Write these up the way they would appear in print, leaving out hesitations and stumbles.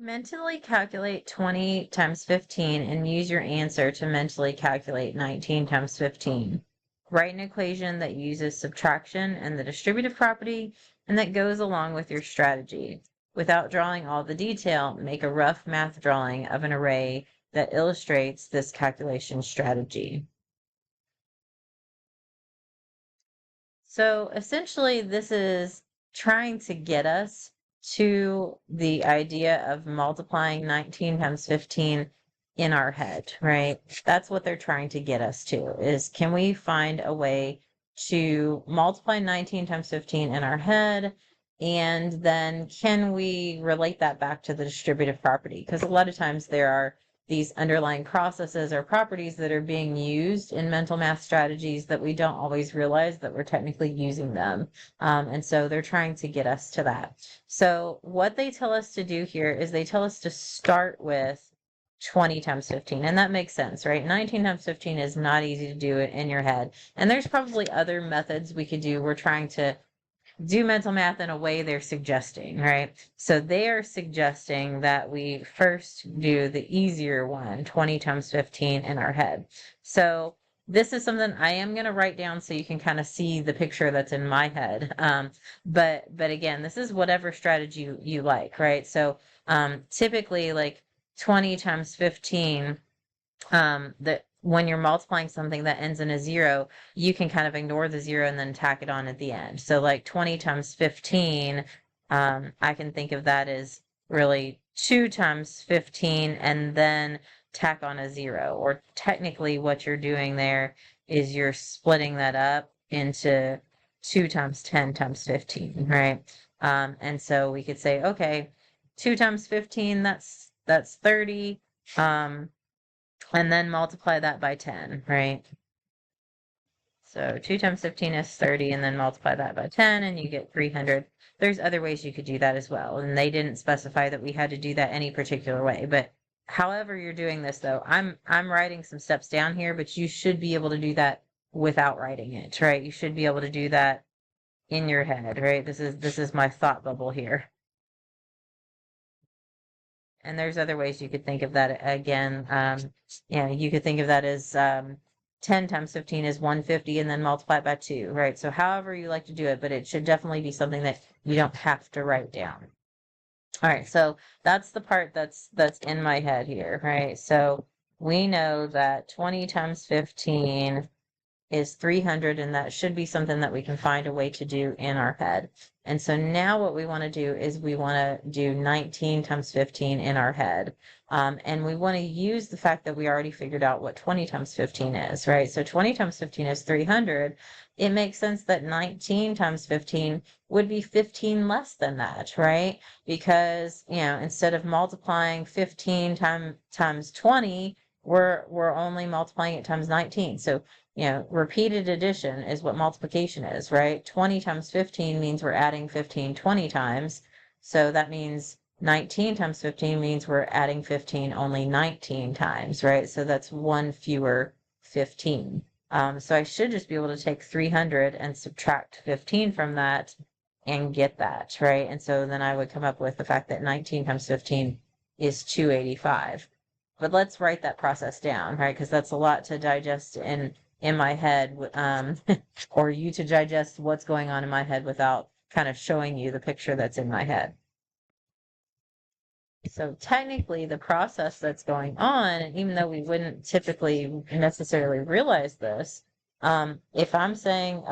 Mentally calculate 20 times 15 and use your answer to mentally calculate 19 times 15. Write an equation that uses subtraction and the distributive property and that goes along with your strategy. Without drawing all the detail, make a rough math drawing of an array that illustrates this calculation strategy. So essentially, this is trying to get us to the idea of multiplying 19 times 15 in our head, right? That's what they're trying to get us to, is can we find a way to multiply 19 times 15 in our head? And then can we relate that back to the distributive property? Because a lot of times there are these underlying processes or properties that are being used in mental math strategies that we don't always realize that we're technically using them. And so they're trying to get us to that. So what they tell us to do here is they tell us to start with 20 times 15, and that makes sense, right? 19 times 15 is not easy to do it in your head. And there's probably other methods we could do. We're trying to do mental math in a way they're suggesting, right? So they are suggesting that we first do the easier one, 20 times 15 in our head. So this is something I am going to write down so you can kind of see the picture that's in my head. But again, this is whatever strategy you like, right? So typically like 20 times 15, that when you're multiplying something that ends in a zero, you can kind of ignore the zero and then tack it on at the end. So like 20 times 15, I can think of that as really 2 times 15 and then tack on a zero. Or technically what you're doing there is you're splitting that up into 2 times 10 times 15, right? And so we could say, okay, 2 times 15, that's 30. And then multiply that by 10, right? So 2 times 15 is 30, and then multiply that by 10, and you get 300. There's other ways you could do that as well, and they didn't specify that we had to do that any particular way. But however you're doing this, though, I'm writing some steps down here, but you should be able to do that without writing it, right? You should be able to do that in your head, right? This is my thought bubble here. And there's other ways you could think of that again. You could think of that as 10 times 15 is 150 and then multiply it by 2, right? So however you like to do it, but it should definitely be something that you don't have to write down. All right, so that's the part that's in my head here, right? So we know that 20 times 15 is 300, and that should be something that we can find a way to do in our head. And so now what we want to do is we want to do 19 times 15 in our head. And we want to use the fact that we already figured out what 20 times 15 is, right? So 20 times 15 is 300. It makes sense that 19 times 15 would be 15 less than that, right? Because, instead of multiplying 15 times 20, we're only multiplying it times 19. So repeated addition is what multiplication is, right? 20 times 15 means we're adding 15 20 times. So that means 19 times 15 means we're adding 15 only 19 times, right? So that's one fewer 15. So I should just be able to take 300 and subtract 15 from that and get that, right? And so then I would come up with the fact that 19 times 15 is 285. But let's write that process down, right? Because that's a lot to digest in my head, or you to digest what's going on in my head without kind of showing you the picture that's in my head. So technically the process that's going on, and even though we wouldn't typically necessarily realize this, if I'm saying,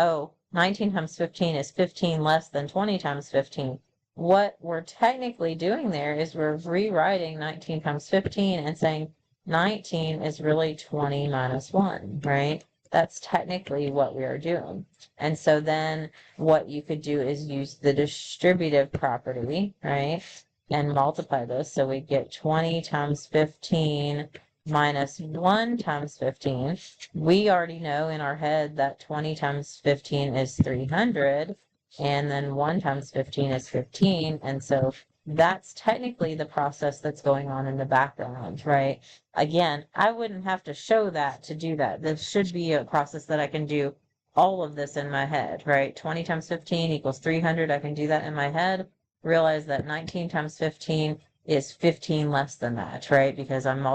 19 times 15 is 15 less than 20 times 15, what we're technically doing there is we're rewriting 19 times 15 and saying 19 is really 20 minus 1, right? That's technically what we are doing. And so then what you could do is use the distributive property, right? And multiply this. So we get 20 times 15 minus 1 times 15. We already know in our head that 20 times 15 is 300. And then 1 times 15 is 15. And so that's technically the process that's going on in the background, right? Again, I wouldn't have to show that to do that. This should be a process that I can do all of this in my head, right? 20 times 15 equals 300. I can do that in my head. Realize that 19 times 15 is 15 less than that, right? Because I'm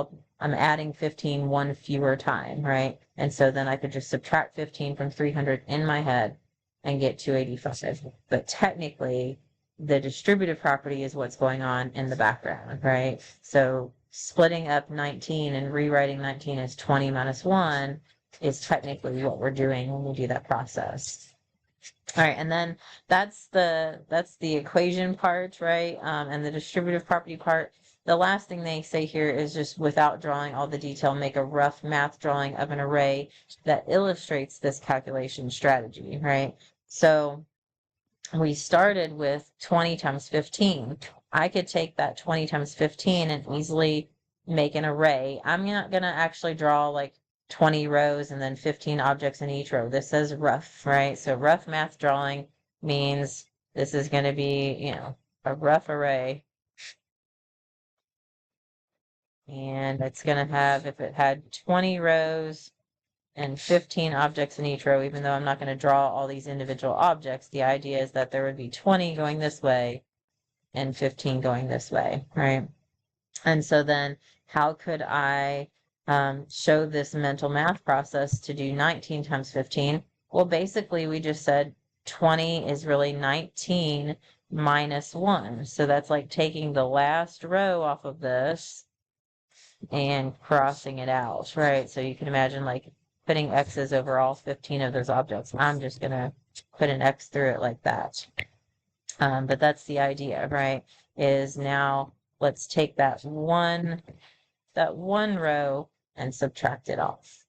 adding 15 one fewer time, right? And so then I could just subtract 15 from 300 in my head and get 285. But technically, the distributive property is what's going on in the background, right? So splitting up 19 and rewriting 19 as 20 minus 1 is technically what we're doing when we do that process. All right, and then that's the equation part, right? And the distributive property part. The last thing they say here is just without drawing all the detail, make a rough math drawing of an array that illustrates this calculation strategy, right? So we started with 20 times 15. I could take that 20 times 15 and easily make an array. I'm not going to actually draw like 20 rows and then 15 objects in each row. This says rough, right? So rough math drawing means this is going to be, a rough array. And it's going to have, if it had 20 rows and 15 objects in each row, even though I'm not going to draw all these individual objects, the idea is that there would be 20 going this way and 15 going this way, right? And so then how could I show this mental math process to do 19 times 15? Well, basically we just said 20 is really 19 minus 1. So that's like taking the last row off of this and crossing it out, right? So you can imagine like putting X's over all 15 of those objects. I'm just going to put an X through it like that. But that's the idea, right? Is now let's take that one row and subtract it off.